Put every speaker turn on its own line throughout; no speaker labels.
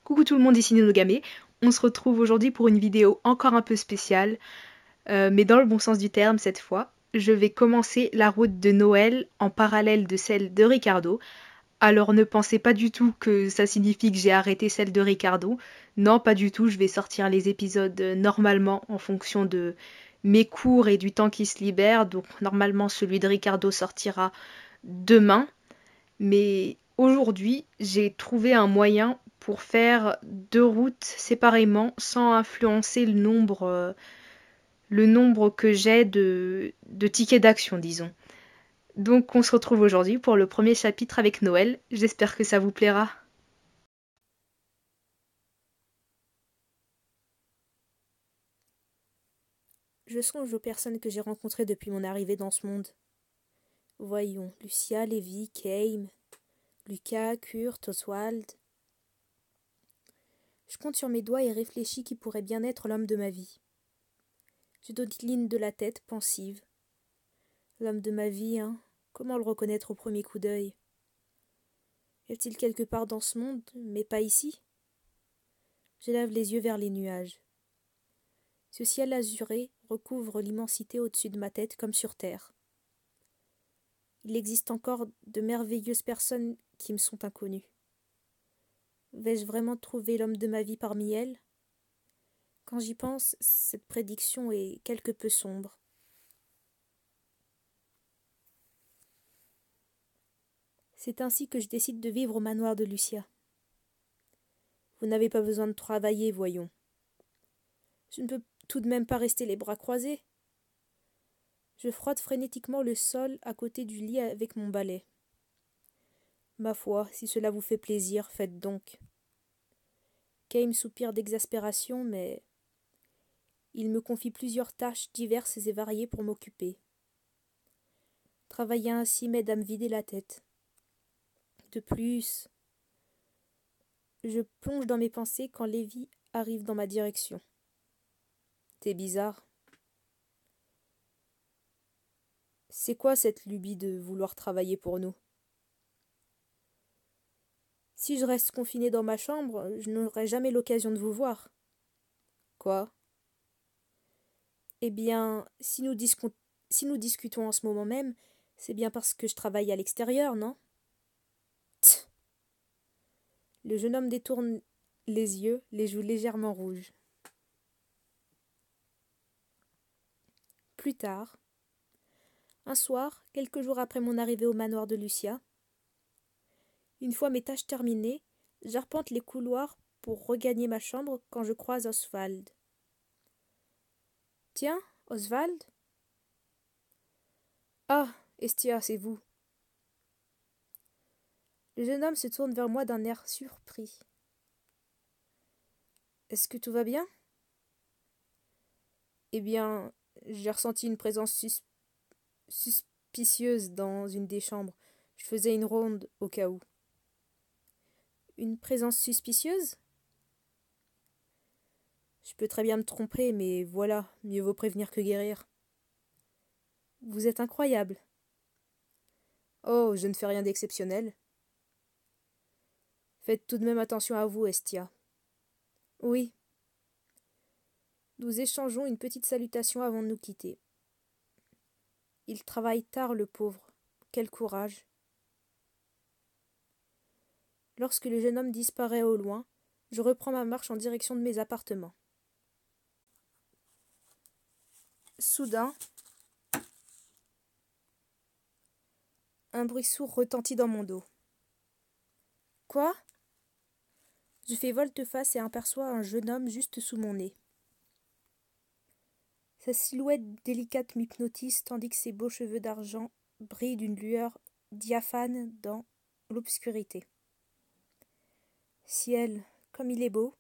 Coucou tout le monde, ici Nonogame. On se retrouve aujourd'hui pour une vidéo encore un peu spéciale, mais dans le bon sens du terme cette fois. Je vais commencer la route de Noël en parallèle de celle de Ricardo. Alors ne pensez pas du tout que ça signifie que j'ai arrêté celle de Ricardo. Non, pas du tout, je vais sortir les épisodes normalement en fonction de mes cours et du temps qui se libère. Donc normalement celui de Ricardo sortira demain. Mais aujourd'hui, j'ai trouvé un moyen pour faire deux routes séparément sans influencer le nombre que j'ai de tickets d'action, disons. Donc on se retrouve aujourd'hui pour le premier chapitre avec Noël. J'espère que ça vous plaira.
Je songe aux personnes que j'ai rencontrées depuis mon arrivée dans ce monde. Voyons, Lucia, Lévi, Kame, Lucas, Kurt, Oswald. Je compte sur mes doigts et réfléchis qui pourrait bien être l'homme de ma vie. Je dodeline de la tête, pensive. L'homme de ma vie, hein, comment le reconnaître au premier coup d'œil? Est-il quelque part dans ce monde, mais pas ici? Je lève les yeux vers les nuages. Ce ciel azuré recouvre l'immensité au-dessus de ma tête comme sur terre. Il existe encore de merveilleuses personnes qui me sont inconnues. Vais-je vraiment trouver l'homme de ma vie parmi elles? Quand j'y pense, cette prédiction est quelque peu sombre. C'est ainsi que je décide de vivre au manoir de Lucia. Vous n'avez pas besoin de travailler, voyons. Je ne peux tout de même pas rester les bras croisés. Je frotte frénétiquement le sol à côté du lit avec mon balai. Ma foi, si cela vous fait plaisir, faites donc. Kame soupire d'exaspération, mais il me confie plusieurs tâches diverses et variées pour m'occuper. Travailler ainsi m'aide à me vider la tête. De plus, je plonge dans mes pensées quand Lévi arrive dans ma direction. T'es bizarre. C'est quoi cette lubie de vouloir travailler pour nous? Si je reste confinée dans ma chambre, je n'aurai jamais l'occasion de vous voir. Quoi? Eh bien, si nous discutons en ce moment même, c'est bien parce que je travaille à l'extérieur, non? Tch. Le jeune homme détourne les yeux, les joues légèrement rouges. Plus tard, un soir, quelques jours après mon arrivée au manoir de Lucia, une fois mes tâches terminées, j'arpente les couloirs pour regagner ma chambre quand je croise Oswald. Tiens, Oswald? Ah, Estia, c'est vous. Le jeune homme se tourne vers moi d'un air surpris. Est-ce que tout va bien? Eh bien, j'ai ressenti une présence suspicieuse dans une des chambres. Je faisais une ronde au cas où. Une présence suspicieuse? Je peux très bien me tromper, mais voilà, mieux vaut prévenir que guérir. Vous êtes incroyable. Oh, je ne fais rien d'exceptionnel. Faites tout de même attention à vous, Estia. Oui. Nous échangeons une petite salutation avant de nous quitter. Il travaille tard, le pauvre. Quel courage. Lorsque le jeune homme disparaît au loin, je reprends ma marche en direction de mes appartements. Soudain, un bruit sourd retentit dans mon dos. Quoi? Je fais volte-face et aperçois un jeune homme juste sous mon nez. Sa silhouette délicate m'hypnotise tandis que ses beaux cheveux d'argent brillent d'une lueur diaphane dans l'obscurité. Ciel, comme il est beau.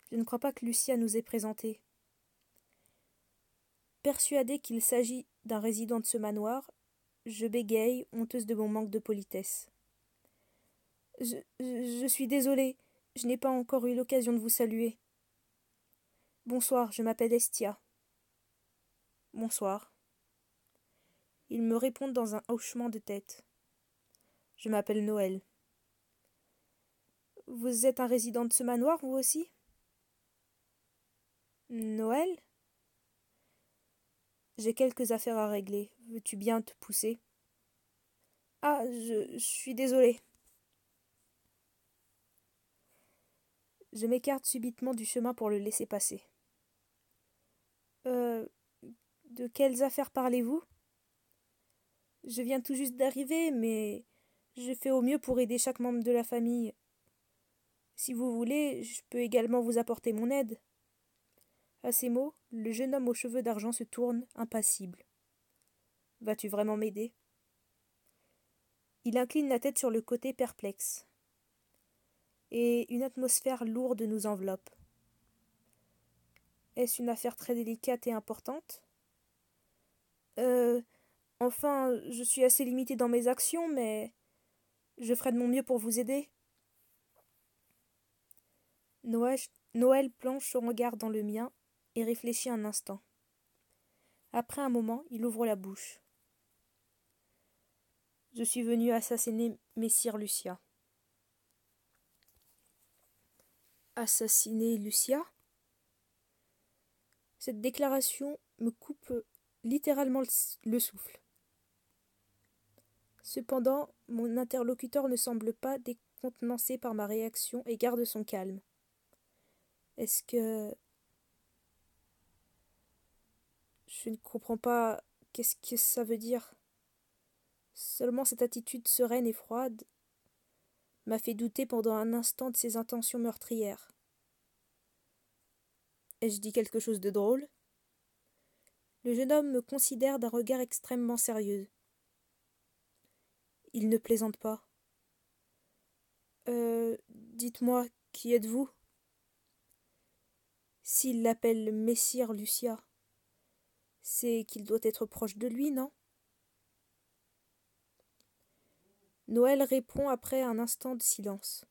Je ne crois pas que Lucia nous ait présentés. Persuadée qu'il s'agit d'un résident de ce manoir, je bégaye, honteuse de mon manque de politesse. Je suis désolée, je n'ai pas encore eu l'occasion de vous saluer. Bonsoir, je m'appelle Estia. Bonsoir. Ils me répondent dans un hochement de tête. Je m'appelle Noël. Vous êtes un résident de ce manoir, vous aussi? Noël? J'ai quelques affaires à régler. Veux-tu bien te pousser? Ah, je suis désolée. Je m'écarte subitement du chemin pour le laisser passer. De quelles affaires parlez-vous? Je viens tout juste d'arriver, mais je fais au mieux pour aider chaque membre de la famille. Si vous voulez, je peux également vous apporter mon aide. À ces mots, le jeune homme aux cheveux d'argent se tourne, impassible. Vas-tu vraiment m'aider? Il incline la tête sur le côté perplexe. Et une atmosphère lourde nous enveloppe. Est-ce une affaire très délicate et importante? Enfin, je suis assez limitée dans mes actions, mais je ferai de mon mieux pour vous aider. Noël plonge son regard dans le mien et réfléchit un instant. Après un moment, il ouvre la bouche. Je suis venu assassiner Messire Lucia. Assassiner Lucia? Cette déclaration me coupe littéralement le souffle. Cependant, mon interlocuteur ne semble pas décontenancé par ma réaction et garde son calme. Est-ce que... Je ne comprends pas qu'est-ce que ça veut dire. Seulement cette attitude sereine et froide m'a fait douter pendant un instant de ses intentions meurtrières. Ai-je dit quelque chose de drôle? Le jeune homme me considère d'un regard extrêmement sérieux. Il ne plaisante pas. Dites-moi, qui êtes-vous? S'il l'appelle Messire Lucia, c'est qu'il doit être proche de lui, non? Noël répond après un instant de silence.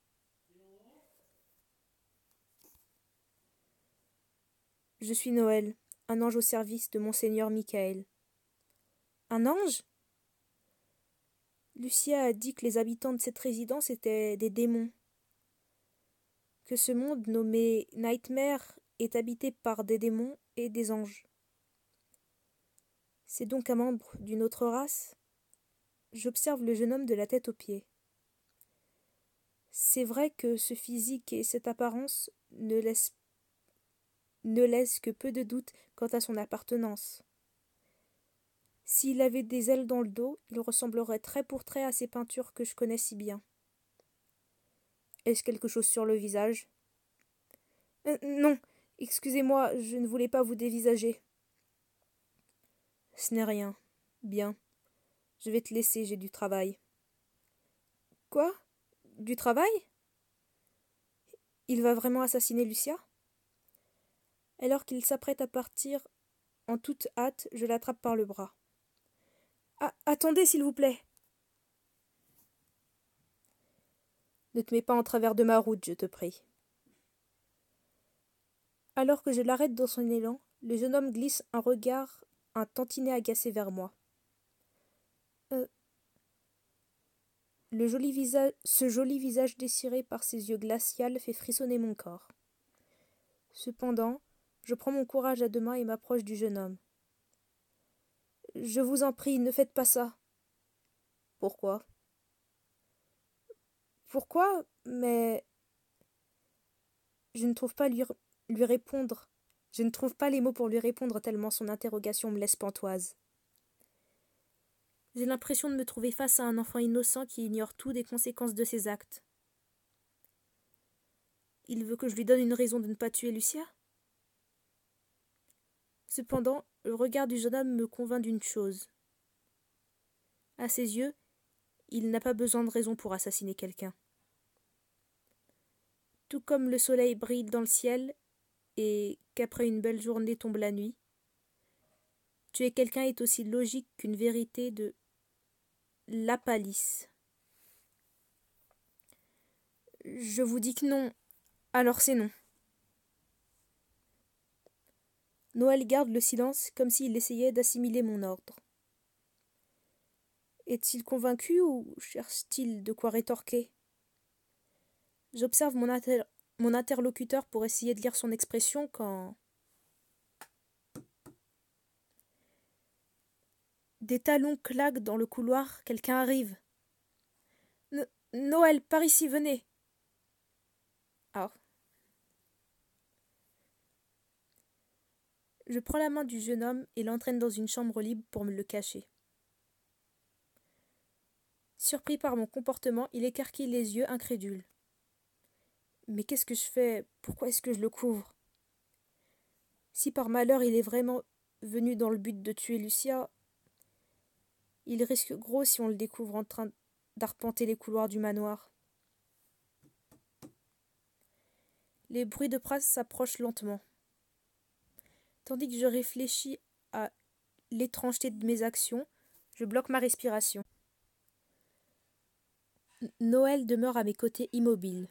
Je suis Noël, un ange au service de Monseigneur Michael. Un ange? Lucia a dit que les habitants de cette résidence étaient des démons, que ce monde nommé Nightmare est habité par des démons et des anges. C'est donc un membre d'une autre race? J'observe le jeune homme de la tête aux pieds. C'est vrai que ce physique et cette apparence ne laissent que peu de doute quant à son appartenance. S'il avait des ailes dans le dos, il ressemblerait trait pour trait à ces peintures que je connais si bien. Est-ce quelque chose sur le visage? Non, excusez-moi, je ne voulais pas vous dévisager. Ce n'est rien. Bien. Je vais te laisser, j'ai du travail. Quoi? Du travail? Il va vraiment assassiner Lucia? Alors qu'il s'apprête à partir, en toute hâte, je l'attrape par le bras. Ah, attendez, s'il vous plaît. Ne te mets pas en travers de ma route, je te prie. Alors que je l'arrête dans son élan, le jeune homme glisse un regard un tantinet agacé vers moi. Ce joli visage dessiré par ses yeux glacials fait frissonner mon corps. Cependant, je prends mon courage à deux mains et m'approche du jeune homme. Je vous en prie, ne faites pas ça. Pourquoi? Pourquoi? Mais je ne trouve pas lui répondre. Je ne trouve pas les mots pour lui répondre tellement son interrogation me laisse pantoise. J'ai l'impression de me trouver face à un enfant innocent qui ignore tout des conséquences de ses actes. Il veut que je lui donne une raison de ne pas tuer Lucia? Cependant, le regard du jeune homme me convainc d'une chose. À ses yeux, il n'a pas besoin de raison pour assassiner quelqu'un. Tout comme le soleil brille dans le ciel et qu'après une belle journée tombe la nuit, tuer quelqu'un est aussi logique qu'une vérité de la palisse. Je vous dis que non, alors c'est non. Noël garde le silence comme s'il essayait d'assimiler mon ordre. Est-il convaincu ou cherche-t-il de quoi rétorquer? J'observe mon interlocuteur pour essayer de lire son expression quand... Des talons claquent dans le couloir, quelqu'un arrive. Noël, par ici, venez. Ah. Je prends la main du jeune homme et l'entraîne dans une chambre libre pour me le cacher. Surpris par mon comportement, il écarquille les yeux, incrédule. Mais qu'est-ce que je fais? Pourquoi est-ce que je le couvre? Si par malheur il est vraiment venu dans le but de tuer Lucia, il risque gros si on le découvre en train d'arpenter les couloirs du manoir. Les bruits de pas s'approchent lentement. Tandis que je réfléchis à l'étrangeté de mes actions, je bloque ma respiration. Noël demeure à mes côtés immobile.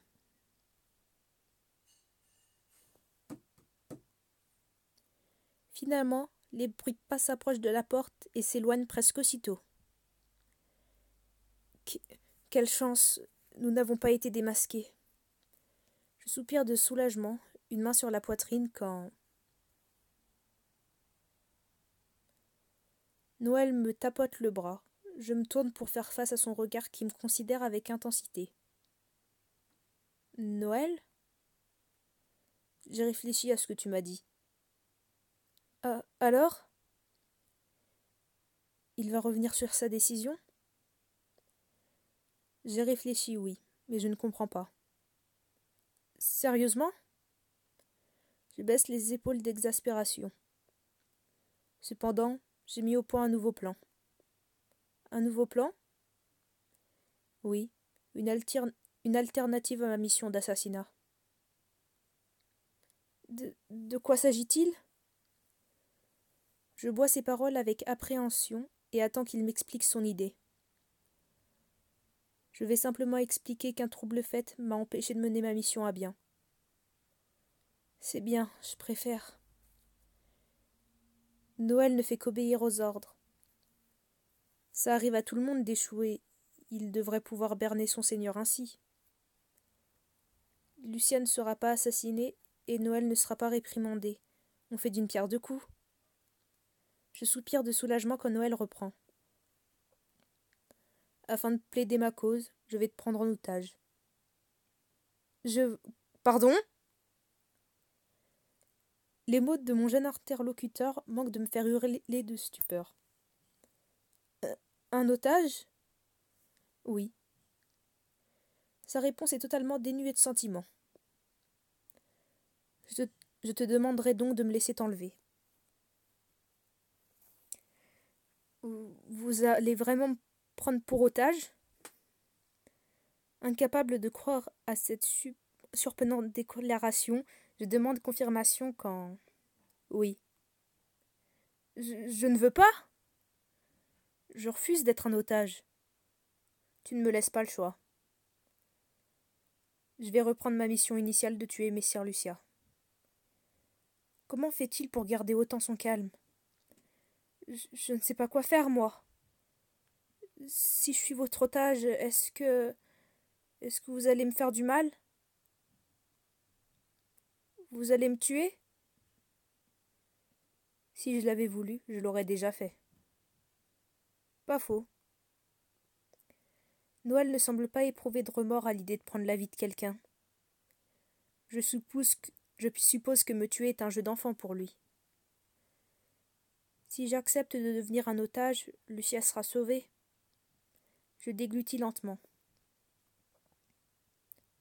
Finalement, les bruits de pas s'approchent de la porte et s'éloignent presque aussitôt. Quelle chance, nous n'avons pas été démasqués. Je soupire de soulagement, une main sur la poitrine, quand... Noël me tapote le bras. Je me tourne pour faire face à son regard qui me considère avec intensité. Noël? J'ai réfléchi à ce que tu m'as dit. Ah, alors? Il va revenir sur sa décision? J'ai réfléchi, oui, mais je ne comprends pas. Sérieusement? Je baisse les épaules d'exaspération. Cependant, j'ai mis au point un nouveau plan. Un nouveau plan? Oui, une alternative à ma mission d'assassinat. De quoi s'agit-il? Je bois ces paroles avec appréhension et attends qu'il m'explique son idée. Je vais simplement expliquer qu'un trouble fait m'a empêché de mener ma mission à bien. C'est bien, je préfère. Noël ne fait qu'obéir aux ordres. Ça arrive à tout le monde d'échouer. Il devrait pouvoir berner son seigneur ainsi. Lucia ne sera pas assassinée et Noël ne sera pas réprimandé. On fait d'une pierre deux coups. Je soupire de soulagement quand Noël reprend. Afin de plaider ma cause, je vais te prendre en otage. Pardon? Les mots de mon jeune interlocuteur manquent de me faire hurler de stupeur. Un otage? Oui. Sa réponse est totalement dénuée de sentiment. Je te demanderai donc de me laisser t'enlever. Vous allez vraiment me prendre pour otage? Incapable de croire à cette surprenante déclaration, je demande confirmation quand... Oui. Je ne veux pas. Je refuse d'être un otage. Tu ne me laisses pas le choix. Je vais reprendre ma mission initiale de tuer Messire Lucia. Comment fait-il pour garder autant son calme? Je ne sais pas quoi faire, moi. Si je suis votre otage, est-ce que vous allez me faire du mal? Vous allez me tuer? Si je l'avais voulu, je l'aurais déjà fait. Pas faux. Noël ne semble pas éprouver de remords à l'idée de prendre la vie de quelqu'un. Je suppose que me tuer est un jeu d'enfant pour lui. Si j'accepte de devenir un otage, Lucia sera sauvée. Je déglutis lentement.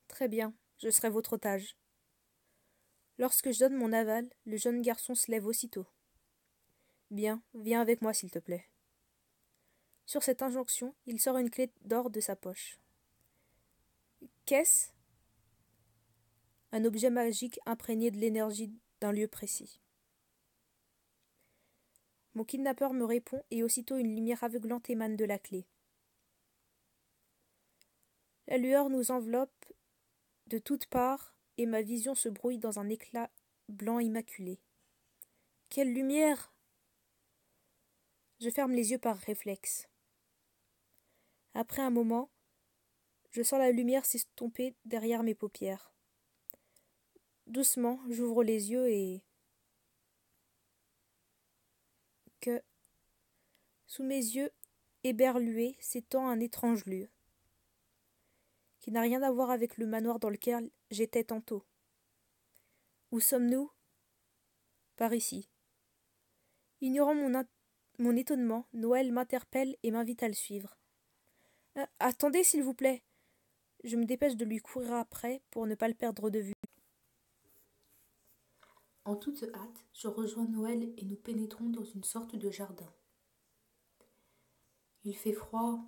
Très bien, je serai votre otage. Lorsque je donne mon aval, le jeune garçon se lève aussitôt. Bien, viens avec moi s'il te plaît. Sur cette injonction, il sort une clé d'or de sa poche. Qu'est-ce? Un objet magique imprégné de l'énergie d'un lieu précis. Mon kidnappeur me répond et aussitôt une lumière aveuglante émane de la clé. La lueur nous enveloppe de toutes parts et ma vision se brouille dans un éclat blanc immaculé. Quelle lumière! Je ferme les yeux par réflexe. Après un moment, Je sens la lumière s'estomper derrière mes paupières. Doucement, j'ouvre les yeux et... que... Sous mes yeux, éberlués, s'étend un étrange lieu, qui n'a rien à voir avec le manoir dans lequel j'étais tantôt. Où sommes-nous? Par ici. Ignorant mon étonnement, Noël m'interpelle et m'invite à le suivre. Attendez, s'il vous plaît. Je me dépêche de lui courir après pour ne pas le perdre de vue.
En toute hâte, je rejoins Noël et nous pénétrons dans une sorte de jardin. Il fait froid.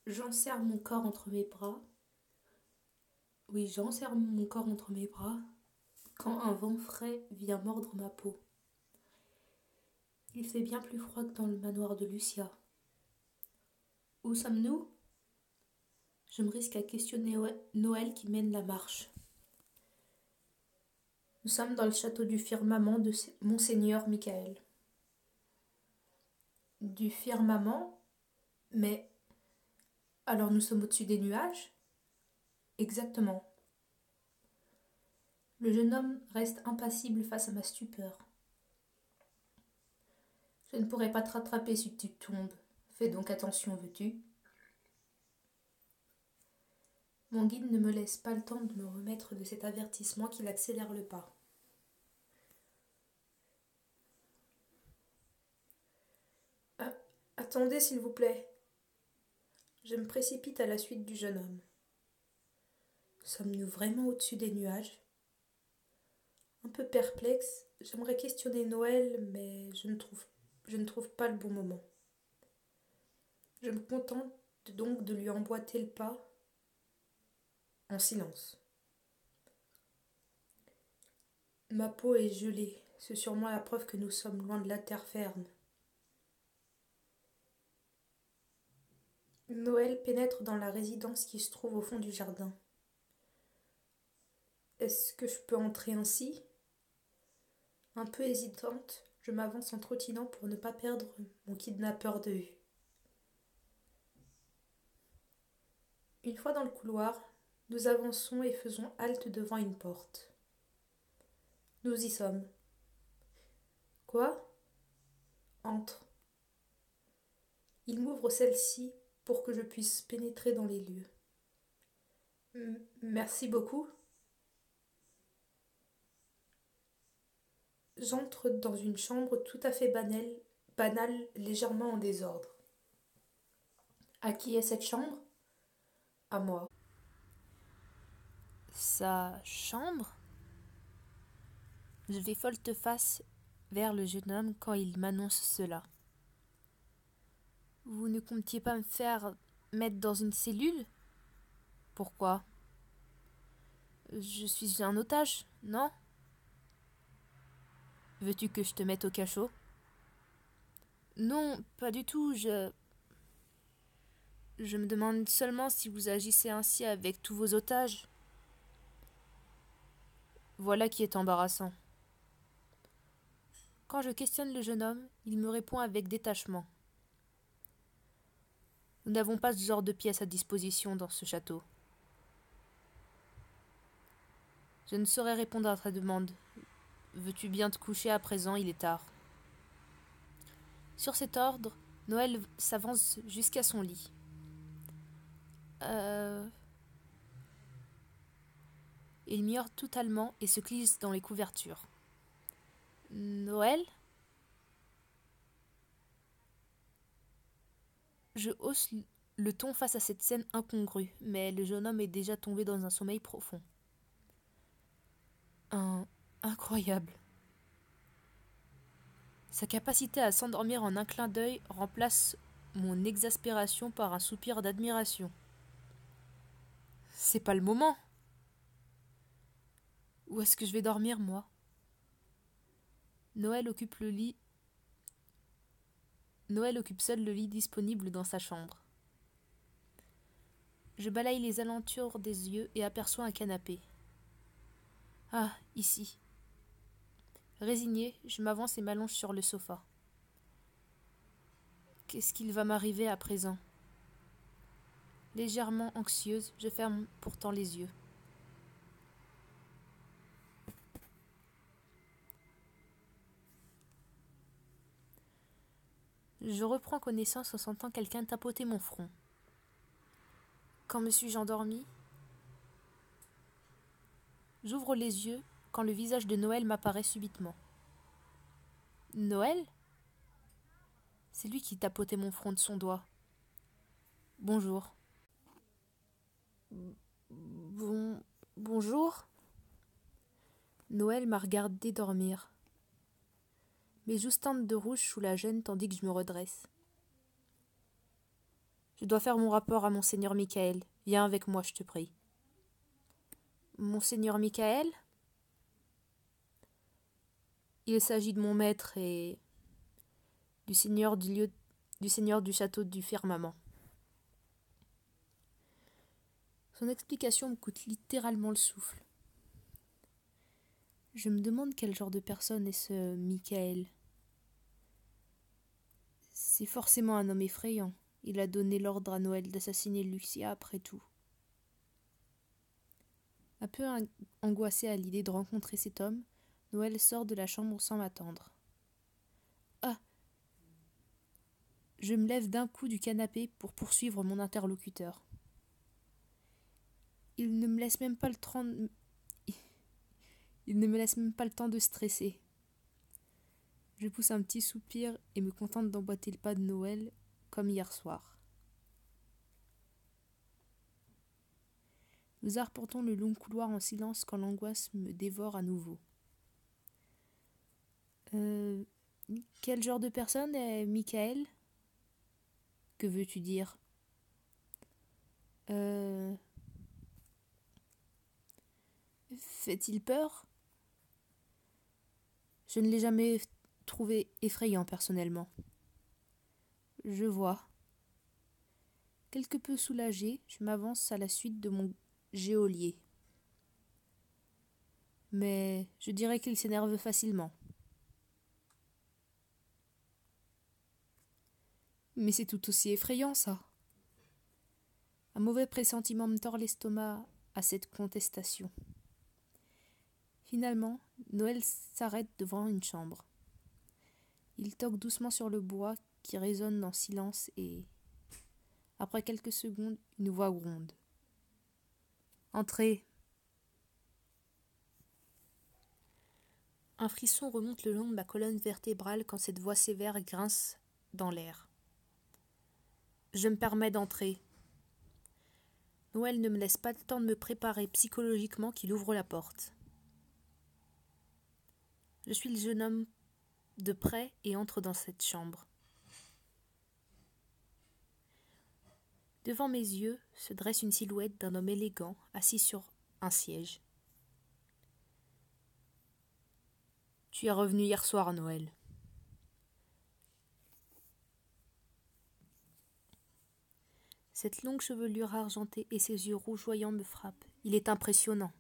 J'enserre mon corps entre mes bras. Oui, j'enserre mon corps entre mes bras quand un vent frais vient mordre ma peau. Il fait bien plus froid que dans le manoir de Lucia. Où sommes-nous? Je me risque à questionner Noël qui mène la marche. Nous sommes dans le château du firmament de Monseigneur Michael. Du firmament? Mais alors nous sommes au-dessus des nuages? Exactement. Le jeune homme reste impassible face à ma stupeur. Je ne pourrai pas te rattraper si tu tombes. Fais donc attention, veux-tu? Mon guide ne me laisse pas le temps de me remettre de cet avertissement qu'il accélère le pas. Attendez, s'il vous plaît. Je me précipite à la suite du jeune homme. Sommes-nous vraiment au-dessus des nuages? Un peu perplexe, j'aimerais questionner Noël, mais je ne trouve pas le bon moment. Je me contente donc de lui emboîter le pas en silence. Ma peau est gelée, c'est sûrement la preuve que nous sommes loin de la terre ferme. Noël pénètre dans la résidence qui se trouve au fond du jardin. Est-ce que je peux entrer ainsi? Un peu hésitante, je m'avance en trottinant pour ne pas perdre mon kidnappeur de vue. Une fois dans le couloir, nous avançons et faisons halte devant une porte. Nous y sommes. Quoi? Entre. Il m'ouvre celle-ci pour que je puisse pénétrer dans les lieux. Merci beaucoup. J'entre dans une chambre tout à fait banale, légèrement en désordre. À qui est cette chambre? À moi.
Sa chambre? Je vais volte-face vers le jeune homme quand il m'annonce cela. Vous ne comptiez pas me faire mettre dans une cellule? Pourquoi? Je suis un otage, non? Veux-tu que je te mette au cachot? Non, pas du tout, je me demande seulement si vous agissez ainsi avec tous vos otages. Voilà qui est embarrassant. Quand je questionne le jeune homme, il me répond avec détachement. Nous n'avons pas ce genre de pièces à disposition dans ce château. Je ne saurais répondre à ta demande. Veux-tu bien te coucher à présent, il est tard. Sur cet ordre, Noël s'avance jusqu'à son lit. Il m'ignore totalement et se glisse dans les couvertures. Noël? Je hausse le ton face à cette scène incongrue, mais le jeune homme est déjà tombé dans un sommeil profond. Incroyable. Sa capacité à s'endormir en un clin d'œil remplace mon exaspération par un soupir d'admiration. C'est pas le moment. Où est-ce que je vais dormir, moi? Noël occupe seul le lit disponible dans sa chambre. Je balaye les alentours des yeux et aperçois un canapé. Ah, ici. Résigné, je m'avance et m'allonge sur le sofa. Qu'est-ce qu'il va m'arriver à présent? Légèrement anxieuse, je ferme pourtant les yeux. Je reprends connaissance en sentant quelqu'un tapoter mon front. Quand me suis-je endormie ? J'ouvre les yeux quand le visage de Noël m'apparaît subitement. Noël ? C'est lui qui tapotait mon front de son doigt. Bonjour. Bonjour ? Noël m'a regardé dormir. Mes joues teintent de rouge sous la gêne tandis que je me redresse. Je dois faire mon rapport à Monseigneur Michael. Viens avec moi, je te prie. Monseigneur Michael ? Il s'agit de mon maître et du seigneur du château du firmament. Son explication me coûte littéralement le souffle. Je me demande quel genre de personne est ce Michael. C'est forcément un homme effrayant. Il a donné l'ordre à Noël d'assassiner Lucia après tout. Un peu angoissée à l'idée de rencontrer cet homme, Noël sort de la chambre sans m'attendre. Ah ! Je me lève d'un coup du canapé pour poursuivre mon interlocuteur. Il ne me laisse même pas le temps de stresser. Je pousse un petit soupir et me contente d'emboîter le pas de Noël comme hier soir. Nous arpentons le long couloir en silence quand l'angoisse me dévore à nouveau. Quel genre de personne est Michael ? Que veux-tu dire ? Fait-il peur ? Je ne l'ai jamais trouvé effrayant personnellement. Je vois. Quelque peu soulagée, je m'avance à la suite de mon geôlier. Mais je dirais qu'il s'énerve facilement. Mais c'est tout aussi effrayant, ça. Un mauvais pressentiment me tord l'estomac à cette contestation. Finalement, Noël s'arrête devant une chambre. Il toque doucement sur le bois qui résonne en silence et, après quelques secondes, une voix gronde. « Entrez !» Un frisson remonte le long de ma colonne vertébrale quand cette voix sévère grince dans l'air. Je me permets d'entrer. Noël ne me laisse pas le temps de me préparer psychologiquement qu'il ouvre la porte. Je suis le jeune homme de près et entre dans cette chambre. Devant mes yeux se dresse une silhouette d'un homme élégant assis sur un siège. Tu es revenu hier soir, Noël. Cette longue chevelure argentée et ses yeux rougeoyants me frappent. Il est impressionnant.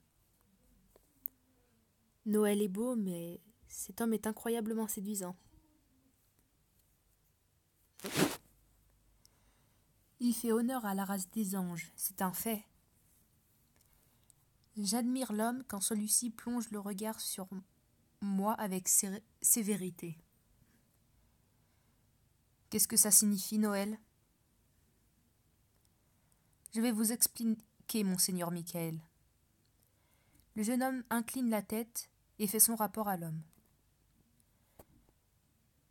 Noël est beau, mais cet homme est incroyablement séduisant. Il fait honneur à la race des anges, c'est un fait. J'admire l'homme quand celui-ci plonge le regard sur moi avec sévérité. Qu'est-ce que ça signifie, Noël ? Je vais vous expliquer, monseigneur Michael. Le jeune homme incline la tête et fait son rapport à l'homme.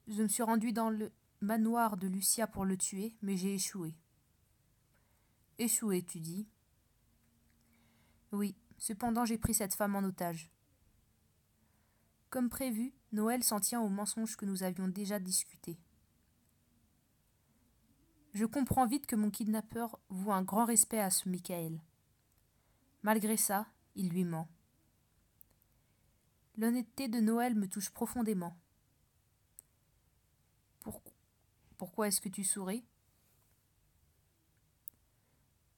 Je me suis rendu dans le manoir de Lucia pour le tuer, mais j'ai échoué. Échoué, tu dis ? Oui, cependant j'ai pris cette femme en otage. Comme prévu, Noël s'en tient au mensonge que nous avions déjà discuté. Je comprends vite que mon kidnappeur voue un grand respect à ce Michael. Malgré ça, il lui ment. L'honnêteté de Noël me touche profondément. Pourquoi est-ce que tu souris ?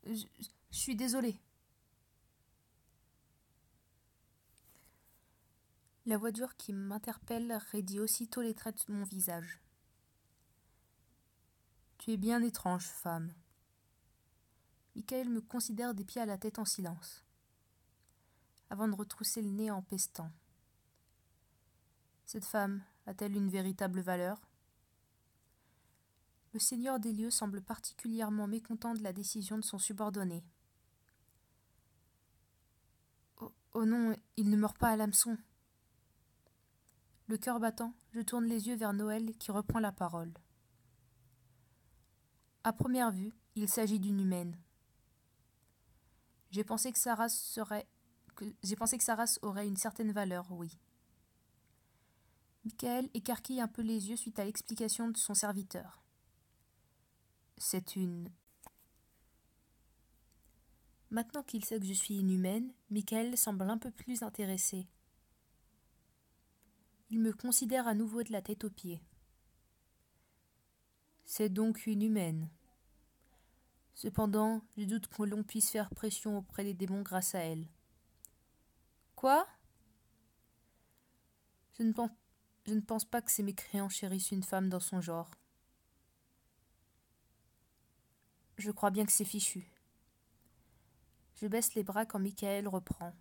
Je suis désolée. La voix dure qui m'interpelle raidit aussitôt les traits de mon visage. Tu es bien étrange, femme. Michael me considère des pieds à la tête en silence, avant de retrousser le nez en pestant. Cette femme a-t-elle une véritable valeur ? Le seigneur des lieux semble particulièrement mécontent de la décision de son subordonné. Oh non, il ne meurt pas à l'hameçon. Le cœur battant, je tourne les yeux vers Noël qui reprend la parole. À première vue, il s'agit d'une humaine. J'ai pensé que sa race aurait une certaine valeur, oui. Michael écarquille un peu les yeux suite à l'explication de son serviteur. C'est une... Maintenant qu'il sait que je suis inhumaine, Michael semble un peu plus intéressé. Il me considère à nouveau de la tête aux pieds. C'est donc une humaine. Cependant, je doute que l'on puisse faire pression auprès des démons grâce à elle. Quoi ? Je ne pense pas que ces mécréants chérissent une femme dans son genre. Je crois bien que c'est fichu. Je baisse les bras quand Michael reprend.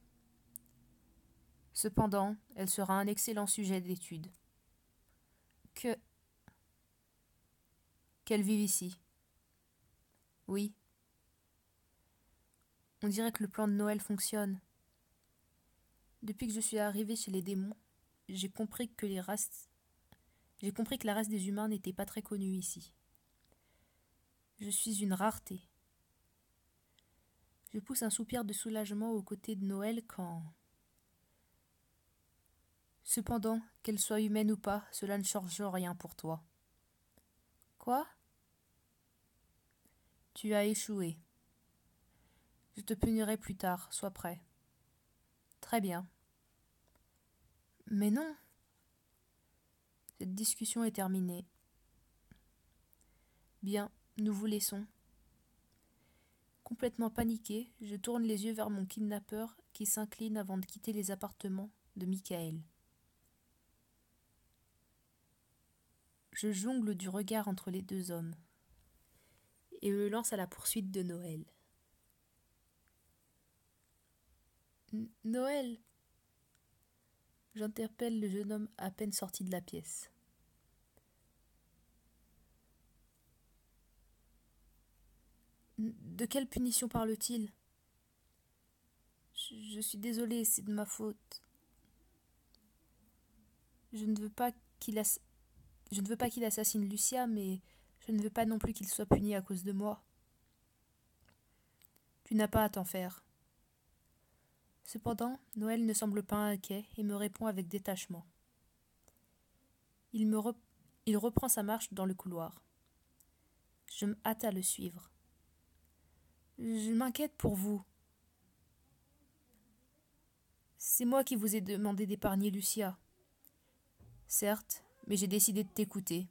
Cependant, elle sera un excellent sujet d'étude. Qu'elle vive ici. Oui. On dirait que le plan de Noël fonctionne. Depuis que je suis arrivée chez les démons, j'ai compris que la race des humains n'était pas très connue ici. Je suis une rareté. Je pousse un soupir de soulagement aux côtés de Noël quand... Cependant, qu'elle soit humaine ou pas, cela ne change rien pour toi. Quoi ? Tu as échoué. Je te punirai plus tard, sois prêt. Très bien. Mais non. Cette discussion est terminée. Bien, nous vous laissons. Complètement paniqué, je tourne les yeux vers mon kidnappeur qui s'incline avant de quitter les appartements de Michael. Je jongle du regard entre les deux hommes et me lance à la poursuite de Noël. Noël ! J'interpelle le jeune homme à peine sorti de la pièce. De quelle punition parle-t-il ? Je suis désolée, c'est de ma faute. Je ne veux pas qu'il assassine Lucia, mais je ne veux pas non plus qu'il soit puni à cause de moi. Tu n'as pas à t'en faire. Cependant, Noël ne semble pas inquiet et me répond avec détachement. Il reprend sa marche dans le couloir. Je me hâte à le suivre. Je m'inquiète pour vous. C'est moi qui vous ai demandé d'épargner Lucia. Certes, mais j'ai décidé de t'écouter.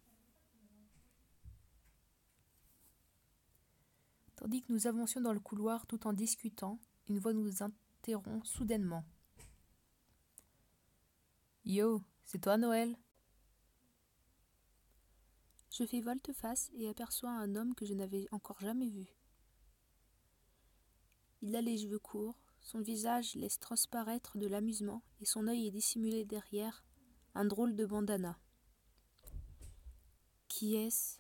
Tandis que nous avancions dans le couloir tout en discutant, une voix nous interrompt soudainement. Yo, c'est toi Noël ? Je fais volte-face et aperçois un homme que je n'avais encore jamais vu. Il a les cheveux courts, son visage laisse transparaître de l'amusement et son œil est dissimulé derrière un drôle de bandana. Qui est-ce ?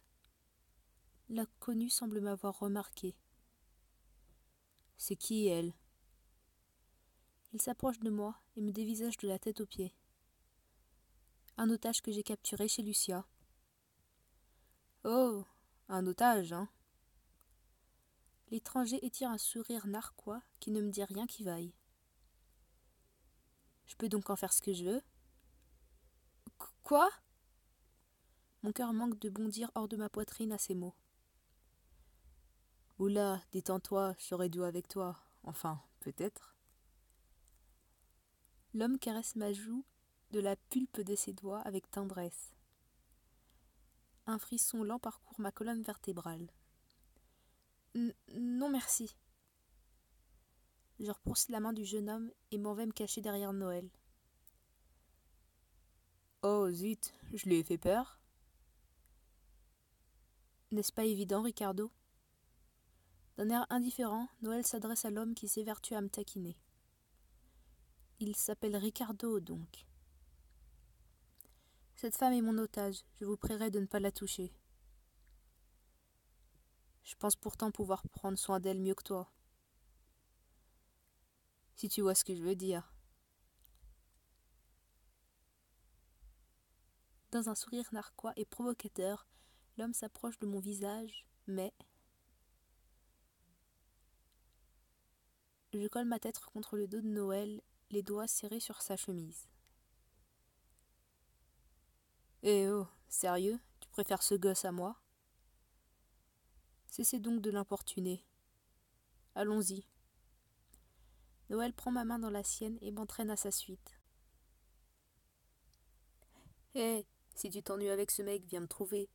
L'inconnu semble m'avoir remarqué. C'est qui, elle ? Il s'approche de moi et me dévisage de la tête aux pieds. Un otage que j'ai capturé chez Lucia. Oh, un otage, hein ? L'étranger étire un sourire narquois qui ne me dit rien qui vaille. Je peux donc en faire ce que je veux ? Quoi ? Mon cœur manque de bondir hors de ma poitrine à ces mots. Oula, détends-toi, je serai doux avec toi. Enfin, peut-être. L'homme caresse ma joue de la pulpe de ses doigts avec tendresse. Un frisson lent parcourt ma colonne vertébrale. Non merci. Je repousse la main du jeune homme et m'en vais me cacher derrière Noël. Oh zut, je lui ai fait peur. N'est-ce pas évident, Ricardo ? D'un air indifférent, Noël s'adresse à l'homme qui s'évertue à me taquiner. Il s'appelle Ricardo, donc. Cette femme est mon otage, je vous prierai de ne pas la toucher. Je pense pourtant pouvoir prendre soin d'elle mieux que toi. Si tu vois ce que je veux dire. Dans un sourire narquois et provocateur, l'homme s'approche de mon visage, mais... Je colle ma tête contre le dos de Noël, les doigts serrés sur sa chemise. Eh oh, sérieux, tu préfères ce gosse à moi? Cessez donc de l'importuner. Allons-y. Noël prend ma main dans la sienne et m'entraîne à sa suite. Hé, si tu t'ennuies avec ce mec, viens me trouver.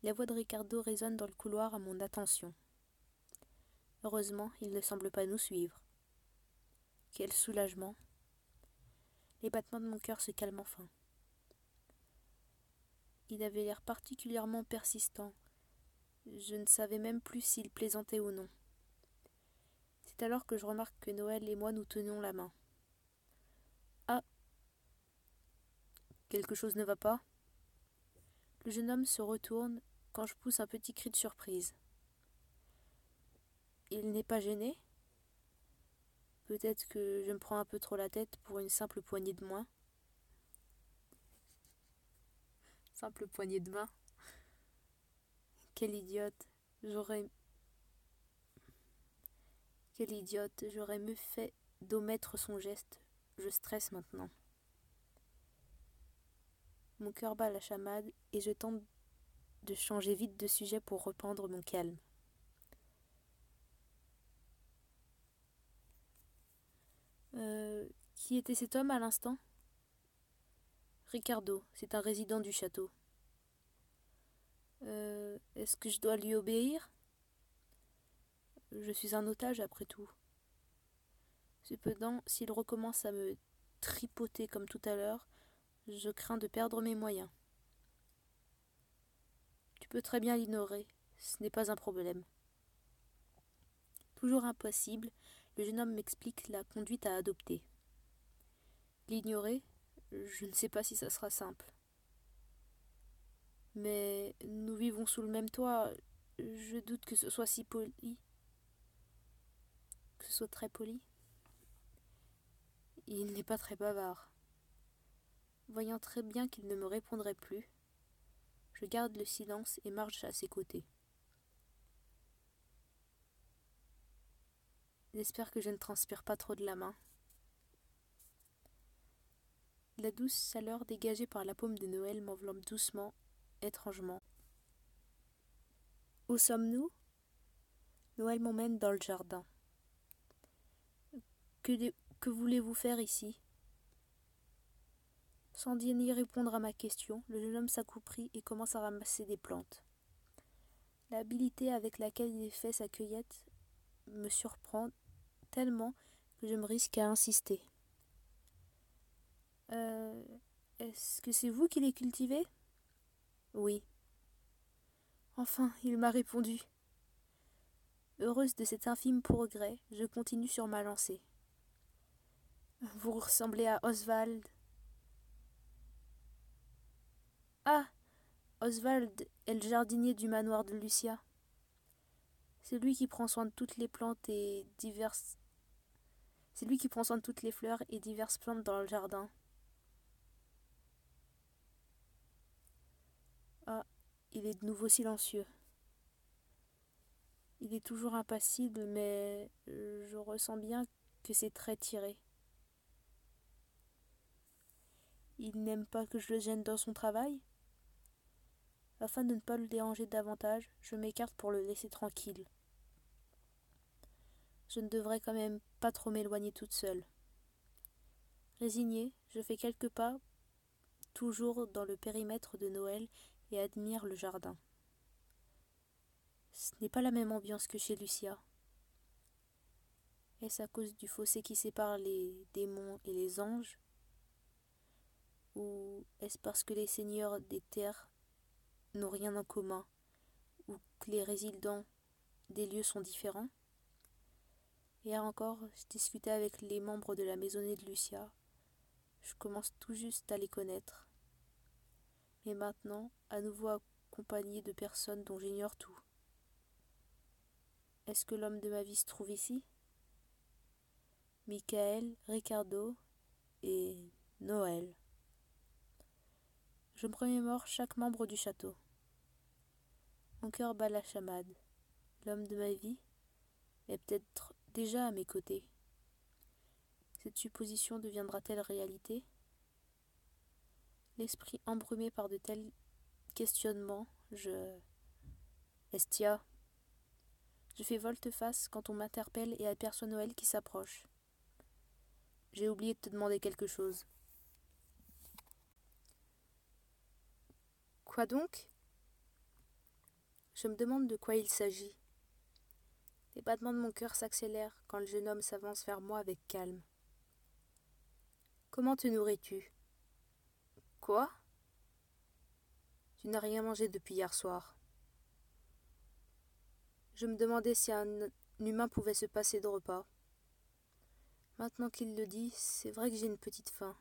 La voix de Ricardo résonne dans le couloir à mon attention. Heureusement, il ne semble pas nous suivre. Quel soulagement. Les battements de mon cœur se calment enfin. Il avait l'air particulièrement persistant. Je ne savais même plus s'il plaisantait ou non. C'est alors que je remarque que Noël et moi nous tenions la main. Ah! Quelque chose ne va pas? Le jeune homme se retourne quand je pousse un petit cri de surprise. Il n'est pas gêné? Peut-être que je me prends un peu trop la tête pour une simple poignée de main. Simple poignée de main? Quelle idiote! J'aurais mieux fait d'omettre son geste. Je stresse maintenant. Mon cœur bat la chamade et je tente de changer vite de sujet pour reprendre mon calme. Qui était cet homme à l'instant? Ricardo, c'est un résident du château. Est-ce que je dois lui obéir? Je suis un otage après tout. Cependant, s'il recommence à me tripoter comme tout à l'heure, je crains de perdre mes moyens. Tu peux très bien l'ignorer, ce n'est pas un problème. Toujours impassible, le jeune homme m'explique la conduite à adopter. L'ignorer, je ne sais pas si ça sera simple. Mais nous vivons sous le même toit, je doute que ce soit si poli. Que ce soit très poli. Il n'est pas très bavard. Voyant très bien qu'il ne me répondrait plus, je garde le silence et marche à ses côtés. J'espère que je ne transpire pas trop de la main. La douce chaleur dégagée par la paume de Noël m'enveloppe doucement, étrangement. Où sommes-nous? Noël m'emmène dans le jardin. Que voulez-vous faire ici? Sans daigner répondre à ma question, le jeune homme s'accouplit et commence à ramasser des plantes. L'habileté avec laquelle il fait sa cueillette me surprend tellement que je me risque à insister. Est-ce que c'est vous qui les cultivez? Oui. Enfin, il m'a répondu. Heureuse de cet infime progrès, je continue sur ma lancée. Vous ressemblez à Oswald. Ah! Oswald est le jardinier du manoir de Lucia. C'est lui qui prend soin de toutes les plantes et diverses... C'est lui qui prend soin de toutes les fleurs et diverses plantes dans le jardin. Ah, il est de nouveau silencieux. Il est toujours impassible, mais je ressens bien que c'est très tiré. Il n'aime pas que je le gêne dans son travail? Afin de ne pas le déranger davantage, je m'écarte pour le laisser tranquille. Je ne devrais quand même pas trop m'éloigner toute seule. Résignée, je fais quelques pas, toujours dans le périmètre de Noël, et admire le jardin. Ce n'est pas la même ambiance que chez Lucia. Est-ce à cause du fossé qui sépare les démons et les anges? Ou est-ce parce que les seigneurs des terres n'ont rien en commun, ou que les résidents des lieux sont différents. Hier encore, je discutais avec les membres de la maisonnée de Lucia. Je commence tout juste à les connaître. Mais maintenant, à nouveau accompagné de personnes dont j'ignore tout. Est-ce que l'homme de ma vie se trouve ici? Michael, Ricardo et Noël. Je me remémore chaque membre du château. Mon cœur bat la chamade. L'homme de ma vie est peut-être déjà à mes côtés. Cette supposition deviendra-t-elle réalité? L'esprit embrumé par de tels questionnements, Estia. Je fais volte-face quand on m'interpelle et aperçois Noël qui s'approche. J'ai oublié de te demander quelque chose. Quoi donc? Je me demande de quoi il s'agit. Les battements de mon cœur s'accélèrent quand le jeune homme s'avance vers moi avec calme. Comment te nourris-tu? Quoi? Tu n'as rien mangé depuis hier soir. Je me demandais si un humain pouvait se passer de repas. Maintenant qu'il le dit, c'est vrai que j'ai une petite faim.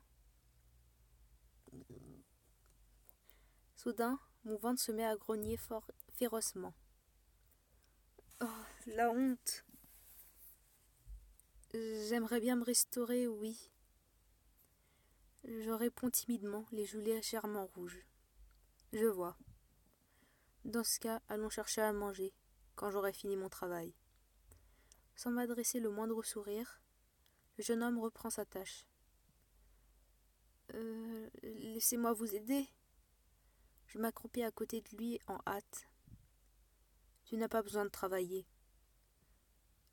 Soudain, mon ventre se met à grogner férocement. Oh, la honte! J'aimerais bien me restaurer, oui. Je réponds timidement, les joues légèrement rouges. Je vois. Dans ce cas, allons chercher à manger, quand j'aurai fini mon travail. Sans m'adresser le moindre sourire, le jeune homme reprend sa tâche. Laissez-moi vous aider. Je m'accroupis à côté de lui en hâte. Tu n'as pas besoin de travailler.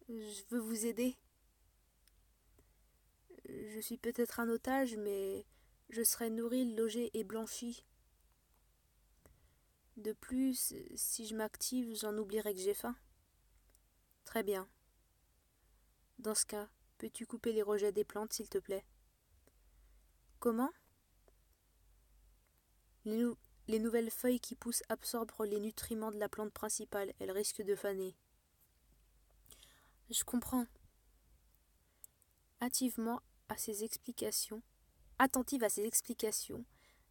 Je veux vous aider. Je suis peut-être un otage, mais je serai nourri, logé et blanchi. De plus, si je m'active, j'en oublierai que j'ai faim. Très bien. Dans ce cas, peux-tu couper les rejets des plantes, s'il te plaît? Comment? Les nouvelles feuilles qui poussent absorbent les nutriments de la plante principale. Elles risquent de faner. Je comprends. Attentive à ses explications,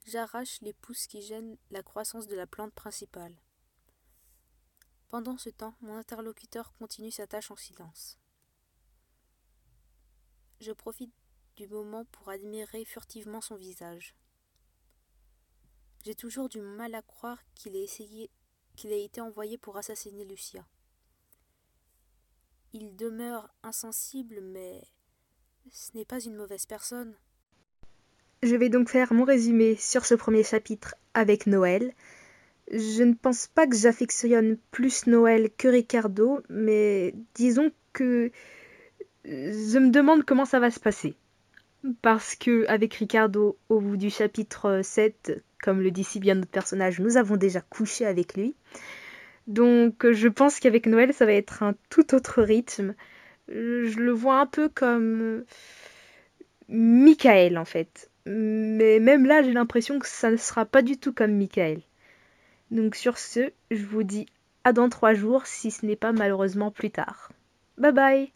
j'arrache les pousses qui gênent la croissance de la plante principale. Pendant ce temps, mon interlocuteur continue sa tâche en silence. Je profite du moment pour admirer furtivement son visage. J'ai toujours du mal à croire qu'il ait été envoyé pour assassiner Lucia. Il demeure insensible, mais ce n'est pas une mauvaise personne.
Je vais donc faire mon résumé sur ce premier chapitre avec Noël. Je ne pense pas que j'affectionne plus Noël que Ricardo, mais disons que je me demande comment ça va se passer. Parce que avec Ricardo, au bout du chapitre 7, comme le dit si bien notre personnage, nous avons déjà couché avec lui. Donc je pense qu'avec Noël, ça va être un tout autre rythme. Je le vois un peu comme Michael en fait. Mais même là, j'ai l'impression que ça ne sera pas du tout comme Michael. Donc sur ce, je vous dis à dans 3 jours, si ce n'est pas malheureusement plus tard. Bye bye!